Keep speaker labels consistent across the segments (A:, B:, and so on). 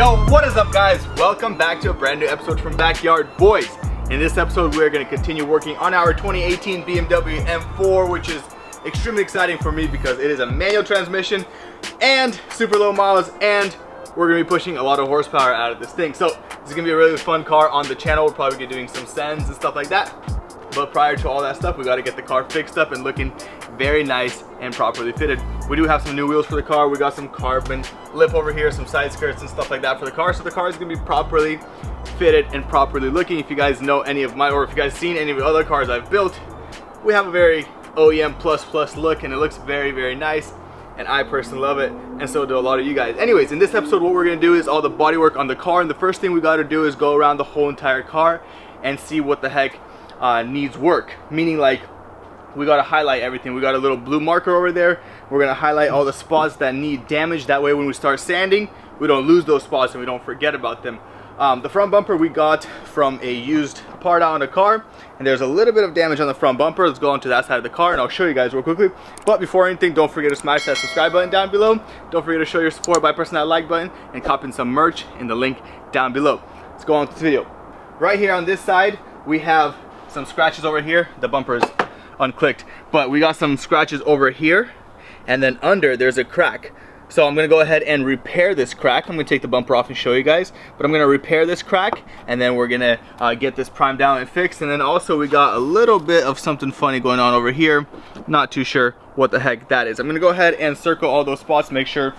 A: Yo, what is up guys? Welcome back to a brand new episode from Backyard Boys. In this episode, we're going to continue working on our 2018 BMW M4, which is extremely exciting for me because it is a manual transmission and super low miles, and we're going to be pushing a lot of horsepower out of this thing. So this is going to be a really fun car on the channel. We'll probably be doing some sends and stuff like that. But prior to all that stuff, we got to get the car fixed up and looking very nice and properly fitted. We do have some new wheels for the car. We got some carbon lip over here, some side skirts and stuff like that for the car. So the car is going to be properly fitted and properly looking. If you guys know any of my, or if you guys seen any of the other cars I've built, we have a very OEM plus look, and it looks very nice. And I personally love it, and so do a lot of you guys. Anyways, in this episode, what we're going to do is all the body work on the car. And the first thing we got to do is go around the whole entire car and see what the heck needs work, meaning like we got to highlight everything. We got a little blue marker over there. We're going to highlight all the spots that need damage. That way when we start sanding, we don't lose those spots and we don't forget about them. The front bumper we got from a used part out on the car, and there's a little bit of damage on the front bumper. Let's go onto that side of the car and I'll show you guys real quickly. But before anything, don't forget to smash that subscribe button down below. Don't forget to show your support by pressing that like button and copping some merch in the link down below. Let's go on to the video. Right here on this side, we have some scratches over here. The bumper is unclicked, but we got some scratches over here, and then under there's a crack. So I'm gonna go ahead and repair this crack. I'm gonna take the bumper off and show you guys, but I'm gonna repair this crack, and then we're gonna get this primed down and fixed. And then also we got a little bit of something funny going on over here. Not too sure what the heck that is. I'm gonna go ahead and circle all those spots, make sure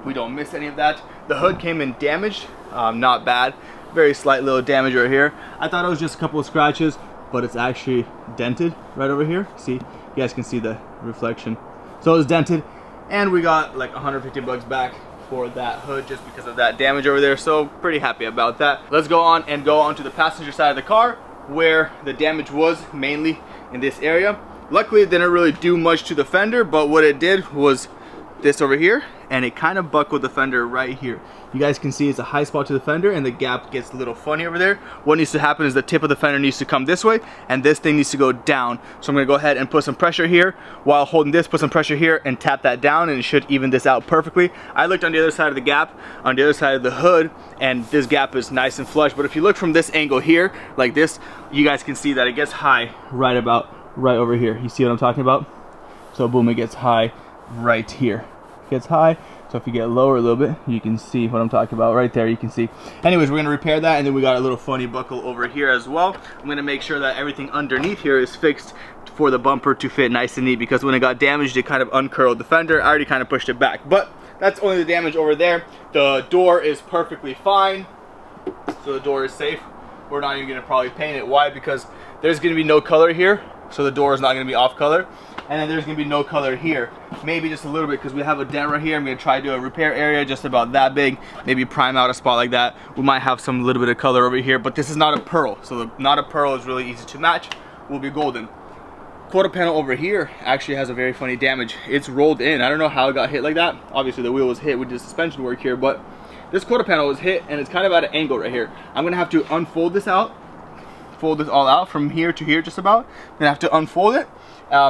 A: we don't miss any of that. The hood came in damaged, not bad. Very slight little damage right here. I thought it was just a couple of scratches, but it's actually dented right over here. See, you guys can see the reflection. So it's dented, and we got like 150 bucks back for that hood just because of that damage over there. So pretty happy about that. Let's go on and go onto the passenger side of the car where the damage was mainly in this area. Luckily it didn't really do much to the fender, but what it did was this over here, and it kind of buckled the fender right here. You guys can see it's a high spot to the fender, and the gap gets a little funny over there. What needs to happen is the tip of the fender needs to come this way, and this thing needs to go down. So I'm gonna go ahead and put some pressure here while holding this, put some pressure here and tap that down, and it should even this out perfectly. I looked on the other side of the gap, on the other side of the hood, and this gap is nice and flush. But if you look from this angle here, like this, you guys can see that it gets high right over here. You see what I'm talking about? So boom, it gets high right here. Gets high. So if you get lower a little bit, you can see what I'm talking about right there. You can see. Anyways, we're gonna repair that, and then we got a little funny buckle over here as well. I'm gonna make sure that everything underneath here is fixed for the bumper to fit nice and neat, because when it got damaged, it kind of uncurled the fender. I already kind of pushed it back, but that's only the damage over there. The door is perfectly fine, so the door is safe. We're not even gonna probably paint it. Why? Because there's gonna be no color here, so the door is not gonna be off color. And then there's gonna be no color here, maybe just a little bit, because we have a dent right here. I'm gonna try to do a repair area just about that big, maybe prime out a spot like that. We might have some little bit of color over here, but this is not a pearl, so not a pearl is really easy to match. Will be golden. Quarter panel over here actually has a very funny damage. It's rolled in. I don't know how it got hit like that. Obviously the wheel was hit with the suspension work here, but this quarter panel was hit, and it's kind of at an angle right here. I'm gonna have to unfold this out, fold this all out from here to here just about. I'm gonna have to unfold it,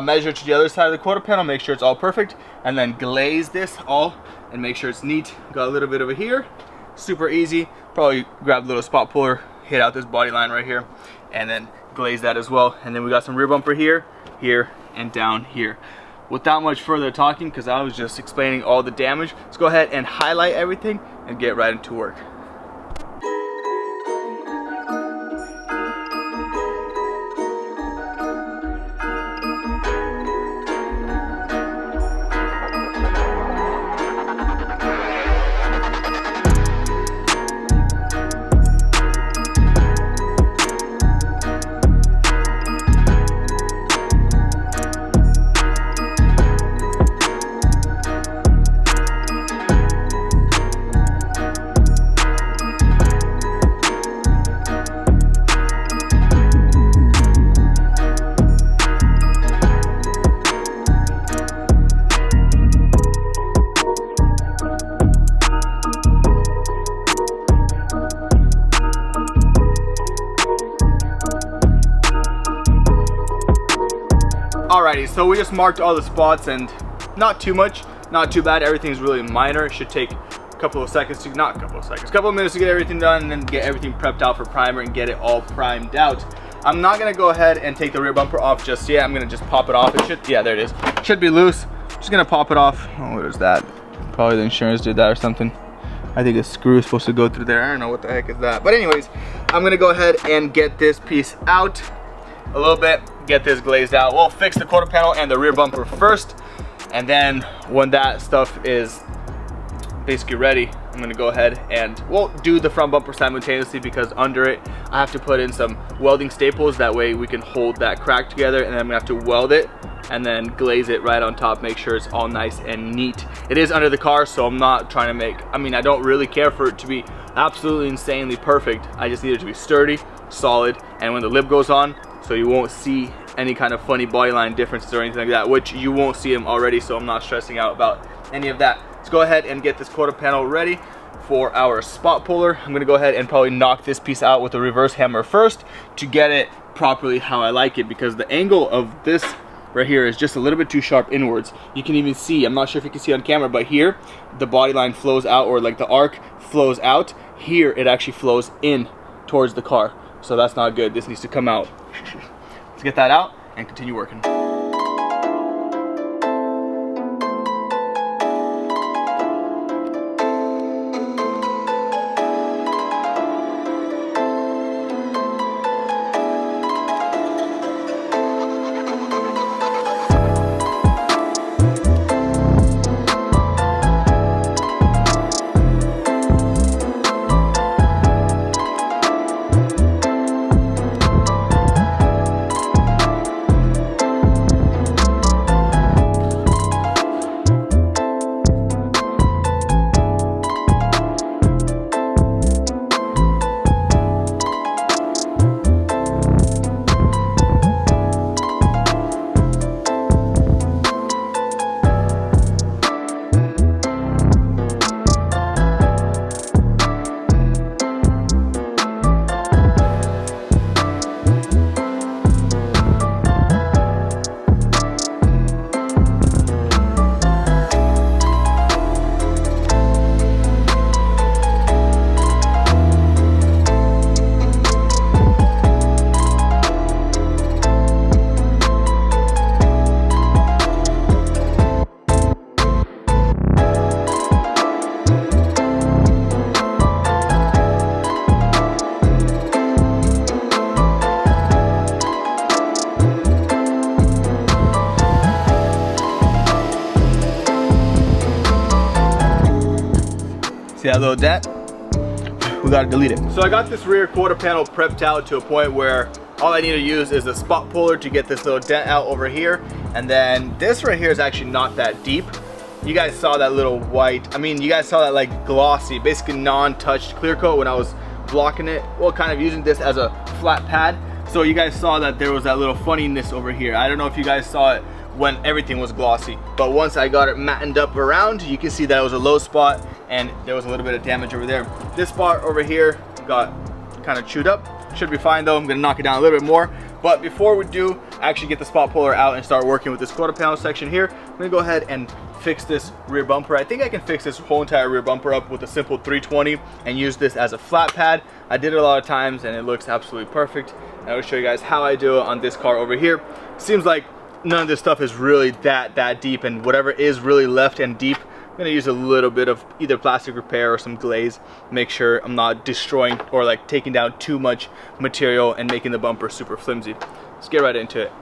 A: measure to the other side of the quarter panel, make sure it's all perfect, and then glaze this all and make sure it's neat. Got a little bit over here, super easy. Probably grab a little spot puller, hit out this body line right here, and then glaze that as well. And then we got some rear bumper here, here, and down here. Without much further talking, because I was just explaining all the damage, let's go ahead and highlight everything and get right into work. Alrighty, so we just marked all the spots, and not too much, not too bad. Everything's really minor. It should take a couple of seconds to, not a couple of seconds, couple of minutes to get everything done, and then get everything prepped out for primer and get it all primed out. I'm not gonna go ahead and take the rear bumper off just yet. I'm gonna just pop it off. It should, yeah, there it is. Should be loose. Just gonna pop it off. Oh, what is that? Probably the insurance did that or something. I think a screw is supposed to go through there. I don't know what the heck is that. But anyways, I'm gonna go ahead and get this piece out a little bit, get this glazed out. We'll fix the quarter panel and the rear bumper first, and then when that stuff is basically ready, I'm gonna go ahead and we'll do the front bumper simultaneously, because under it I have to put in some welding staples. That way we can hold that crack together, and then I'm gonna have to weld it and then glaze it right on top, make sure it's all nice and neat. It is under the car, so I'm not trying to make, I mean, I don't really care for it to be absolutely insanely perfect. I just need it to be sturdy, solid, and when the lip goes on, so you won't see any kind of funny body line differences or anything like that, which you won't see them already, so I'm not stressing out about any of that. Let's go ahead and get this quarter panel ready for our spot puller. I'm gonna go ahead and probably knock this piece out with a reverse hammer first to get it properly how I like it, because the angle of this right here is just a little bit too sharp inwards. You can even see, I'm not sure if you can see on camera, but here the body line flows out, or like the arc flows out. Here it actually flows in towards the car, so that's not good. This needs to come out. Let's get that out and continue working. See that little dent? We gotta delete it. So I got this rear quarter panel prepped out to a point where all I need to use is a spot puller to get this little dent out over here. And then this right here is actually not that deep. You guys saw that little white, I mean, you guys saw that like glossy, basically non-touched clear coat when I was blocking it. Well, kind of using this as a flat pad. So you guys saw that there was that little funniness over here. I don't know if you guys saw it when everything was glossy, but once I got it mattened up around, you can see that it was a low spot and there was a little bit of damage over there. This spot over here got kind of chewed up. Should be fine though. I'm gonna knock it down a little bit more. But before we do actually get the spot puller out and start working with this quarter panel section here, I'm gonna go ahead and fix this rear bumper. I think I can fix this whole entire rear bumper up with a simple 320 and use this as a flat pad. I did it a lot of times and it looks absolutely perfect. And I will show you guys how I do it on this car over here. Seems like none of this stuff is really that deep, and whatever is really left and deep, I'm gonna use a little bit of either plastic repair or some glaze. Make sure I'm not destroying or like taking down too much material and making the bumper super flimsy. Let's get right into it.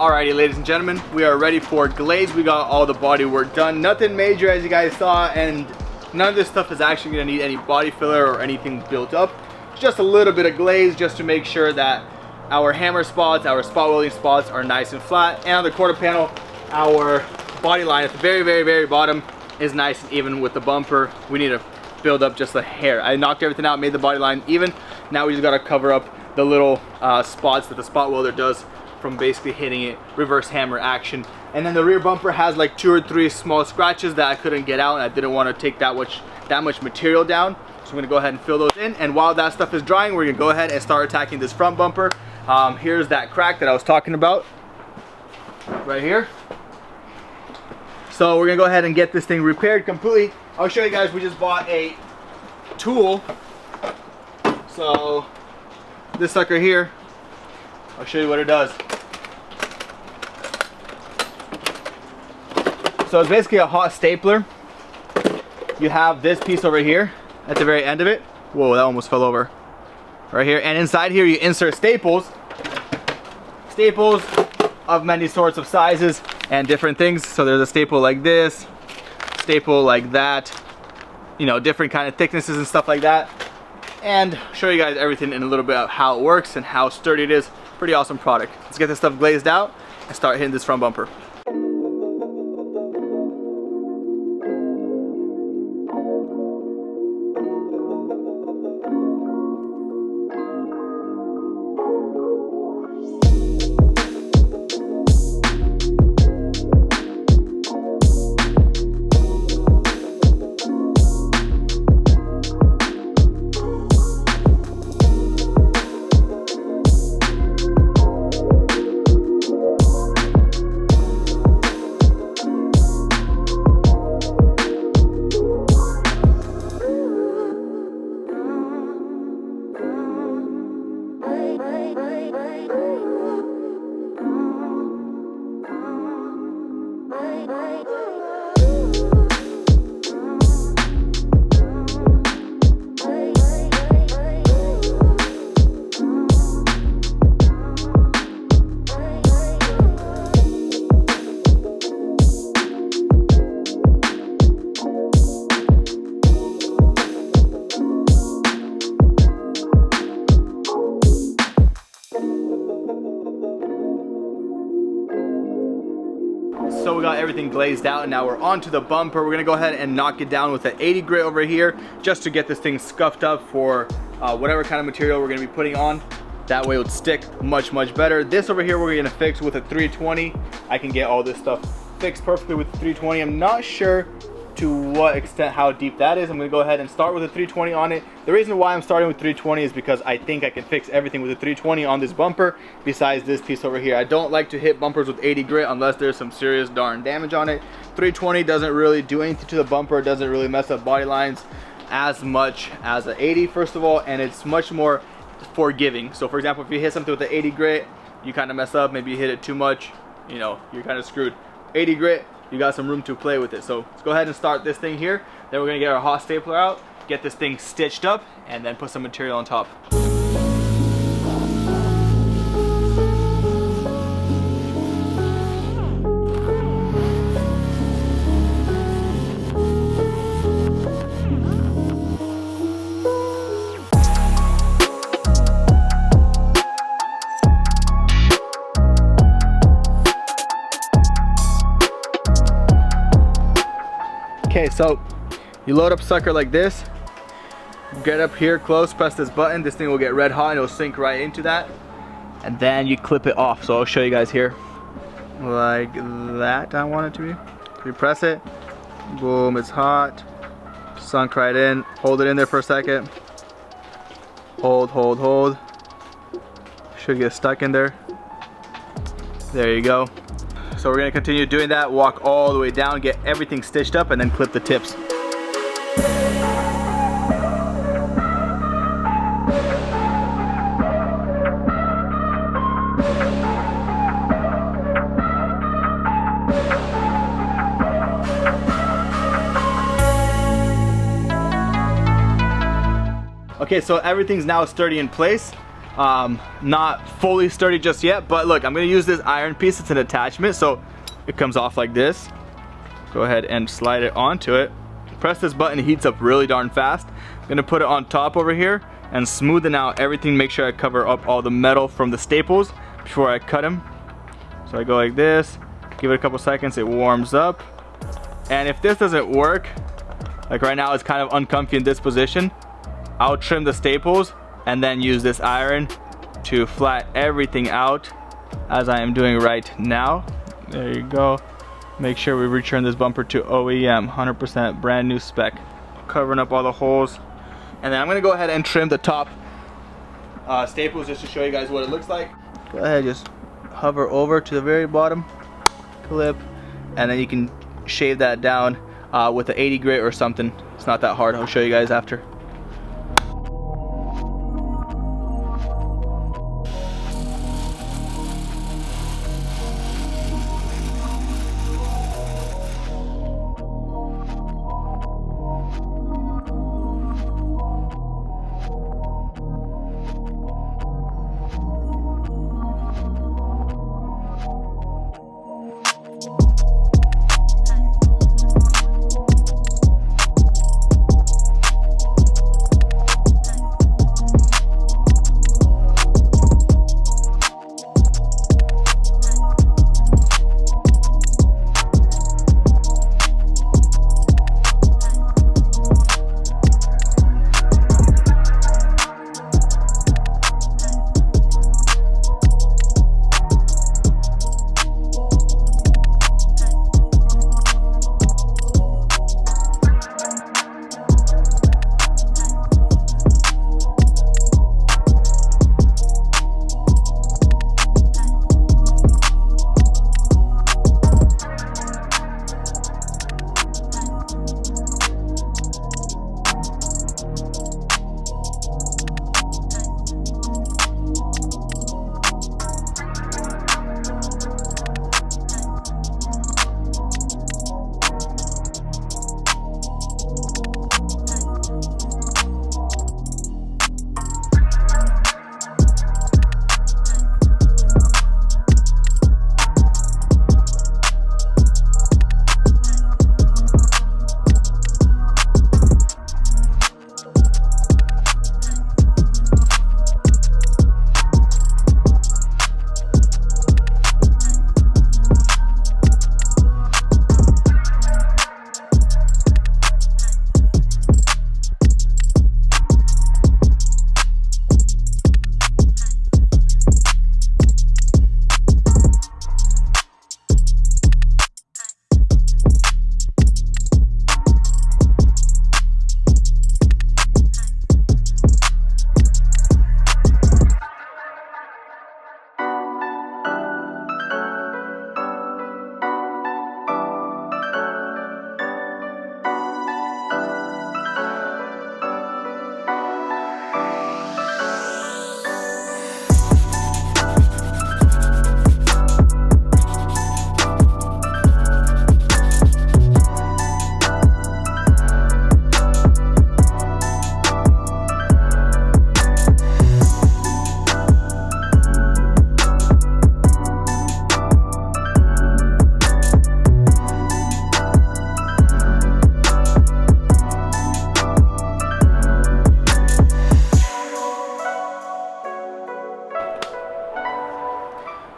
A: Alrighty, ladies and gentlemen, we are ready for glaze. We got all the body work done. Nothing major, as you guys saw, and none of this stuff is actually going to need any body filler or anything built up. Just a little bit of glaze just to make sure that our hammer spots, our spot welding spots are nice and flat. And on the quarter panel, our body line at the very, very, very bottom is nice and even with the bumper. We need to build up just a hair. I knocked everything out, made the body line even. Now we just got to cover up the little spots that the spot welder does from basically hitting it, reverse hammer action. And then the rear bumper has like 2 or 3 small scratches that I couldn't get out, and I didn't want to take that much material down. So I'm gonna go ahead and fill those in, and while that stuff is drying, we're gonna go ahead and start attacking this front bumper. Here's that crack that I was talking about, right here. So we're gonna go ahead and get this thing repaired completely. I'll show you guys, we just bought a tool. So this sucker here, I'll show you what it does. So it's basically a hot stapler. You have this piece over here at the very end of it. Whoa, that almost fell over. Right here, and inside here you insert staples. Staples of many sorts of sizes and different things. So there's a staple like this, staple like that, you know, different kind of thicknesses and stuff like that. And show you guys everything in a little bit of how it works and how sturdy it is. Pretty awesome product. Let's get this stuff glazed out and start hitting this front bumper. So we got everything glazed out, and now we're onto the bumper. We're gonna go ahead and knock it down with an 80 grit over here just to get this thing scuffed up for whatever kind of material we're gonna be putting on. That way it would stick much better. This over here we're gonna fix with a 320. I can get all this stuff fixed perfectly with the 320. I'm not sure to what extent how deep that is. I'm gonna go ahead and start with a 320 on it. The reason why I'm starting with 320 is because I think I can fix everything with a 320 on this bumper besides this piece over here. I don't like to hit bumpers with 80 grit unless there's some serious darn damage on it. 320 doesn't really do anything to the bumper, doesn't really mess up body lines as much as an 80, first of all, and it's much more forgiving. So for example, if you hit something with the 80 grit, you kind of mess up, maybe you hit it too much, you know, you're kind of screwed. 80 grit, you got some room to play with it. So let's go ahead and start this thing here. Then we're gonna get our hot stapler out, get this thing stitched up, and then put some material on top. Okay, so you load up sucker like this, get up here close, press this button, this thing will get red hot and it'll sink right into that, and then you clip it off. So I'll show you guys here, like that. I want it to be. You press it, boom, it's hot, sunk right in. Hold it in there for a second, hold, should get stuck in there. There you go. So we're gonna continue doing that, walk all the way down, get everything stitched up, and then clip the tips. Okay, so everything's now sturdy in place. Not fully sturdy just yet, but look, I'm gonna use this iron piece. It's an attachment, so it comes off like this. Go ahead and slide it onto it. Press this button, it heats up really darn fast. I'm gonna put it on top over here and smoothing out everything. Make sure I cover up all the metal from the staples before I cut them. So I go like this, give it a couple seconds, it warms up. And if this doesn't work, like right now it's kind of uncomfy in this position, I'll trim the staples and then use this iron to flat everything out as I am doing right now. There you go. Make sure we return this bumper to OEM, 100% brand new spec. Covering up all the holes. And then I'm gonna go ahead and trim the top staples just to show you guys what it looks like. Go ahead, just hover over to the very bottom, clip, and then you can shave that down with an 80 grit or something. It's not that hard, I'll show you guys after.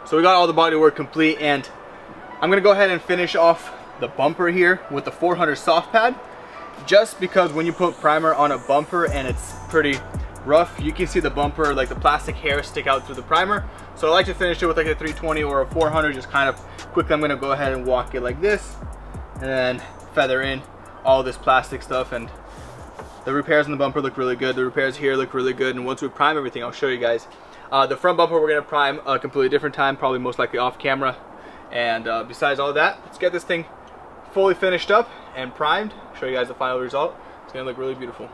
A: So we got all the body work complete, and I'm gonna go ahead and finish off the bumper here with the 400 soft pad, just because when you put primer on a bumper and it's pretty rough, you can see the bumper, like the plastic hairs stick out through the primer. So I like to finish it with like a 320 or a 400, just kind of quickly. I'm gonna go ahead and walk it like this and then feather in all this plastic stuff. And the repairs on the bumper look really good. The repairs here look really good. And once we prime everything, I'll show you guys. The front bumper we're gonna prime a completely different time, probably most likely off camera. And besides all that, let's get this thing fully finished up and primed. Show you guys the final result. It's gonna look really beautiful.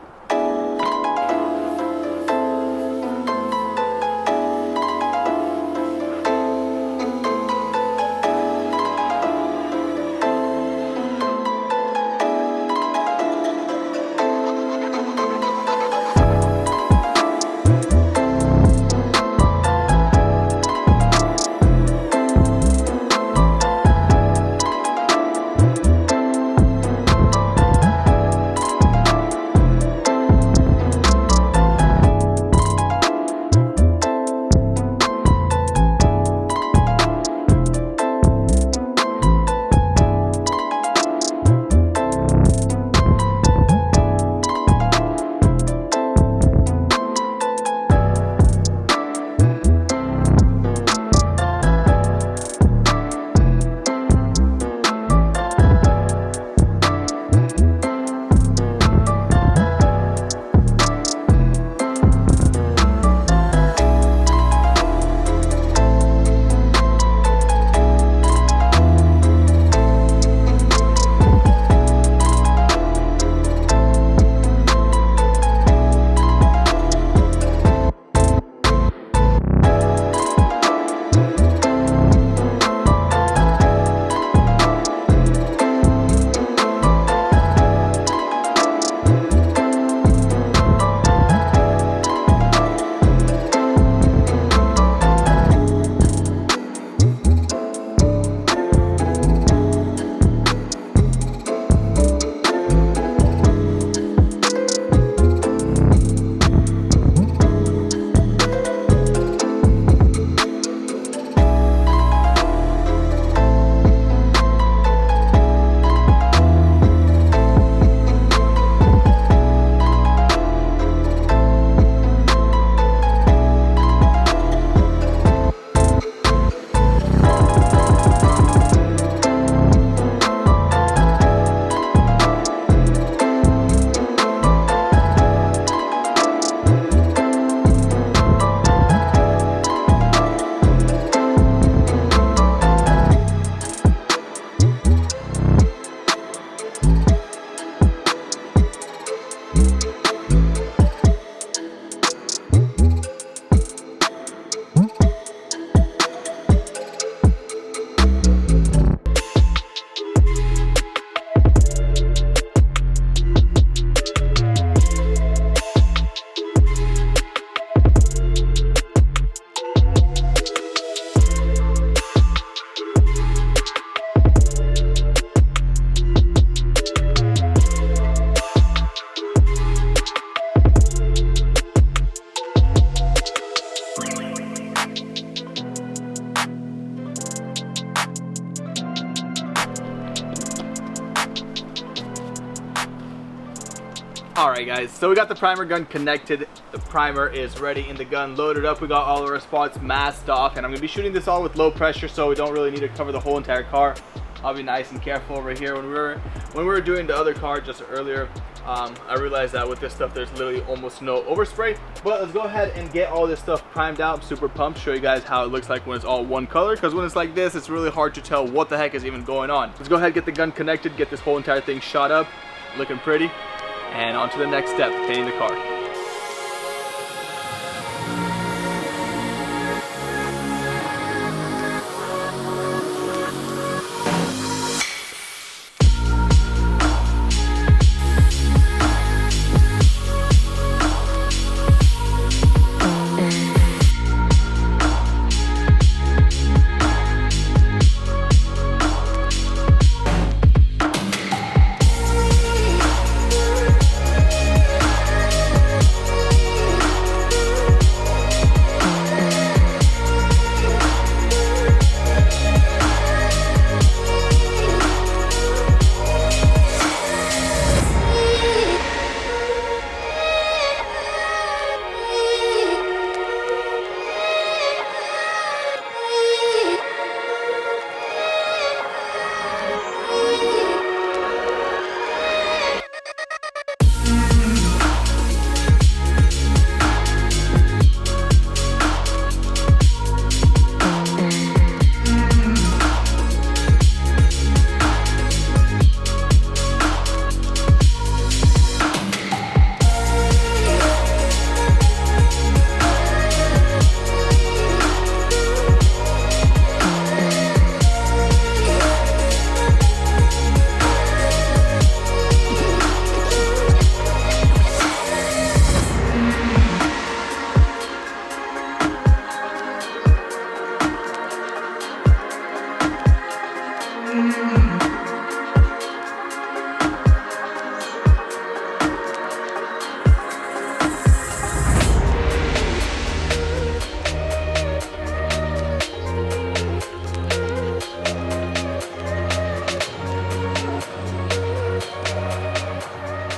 A: Alright guys, so we got the primer gun connected. The primer is ready in the gun, loaded up. We got all of our spots masked off, and I'm going to be shooting this all with low pressure, so we don't really need to cover the whole entire car. I'll be nice and careful over here. When we were doing the other car just earlier, I realized that with this stuff there's literally almost no overspray. But let's go ahead and get all this stuff primed out. I'm super pumped. Show you guys how it looks like when it's all one color, because when it's like this, it's really hard to tell what the heck is even going on. Let's go ahead and get the gun connected, get this whole entire thing shot up, looking pretty. And on to the next step, painting the car.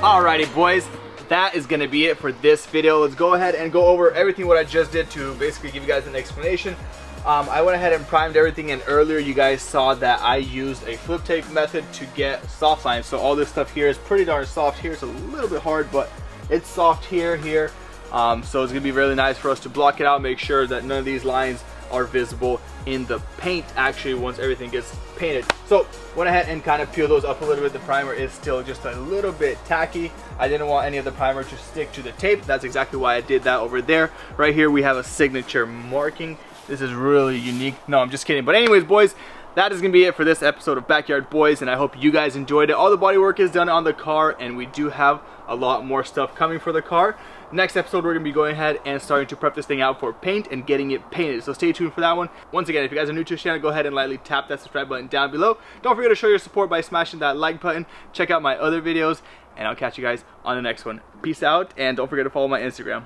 A: Alrighty boys, that is going to be it for this video. Let's go ahead and go over everything what I just did to basically give you guys an explanation. I went ahead and primed everything, and earlier you guys saw that I used a flip tape method to get soft lines. So all this stuff here is pretty darn soft. Here it's a little bit hard, but it's soft here. So it's going to be really nice for us to block it out, make sure that none of these lines are visible in the paint actually once everything gets painted. So went ahead and kind of peel those up a little bit. The primer is still just a little bit tacky. I didn't want any of the primer to stick to the tape. That's exactly why I did that over there. Right here we have a signature marking. This is really unique. No, I'm just kidding. But anyways boys, that is going to be it for this episode of Backyard Boys, and I hope you guys enjoyed it. All the bodywork is done on the car, and we do have a lot more stuff coming for the car. Next episode, we're going to be going ahead and starting to prep this thing out for paint and getting it painted. So stay tuned for that one. Once again, if you guys are new to the channel, go ahead and lightly tap that subscribe button down below. Don't forget to show your support by smashing that like button. Check out my other videos, and I'll catch you guys on the next one. Peace out, and don't forget to follow my Instagram.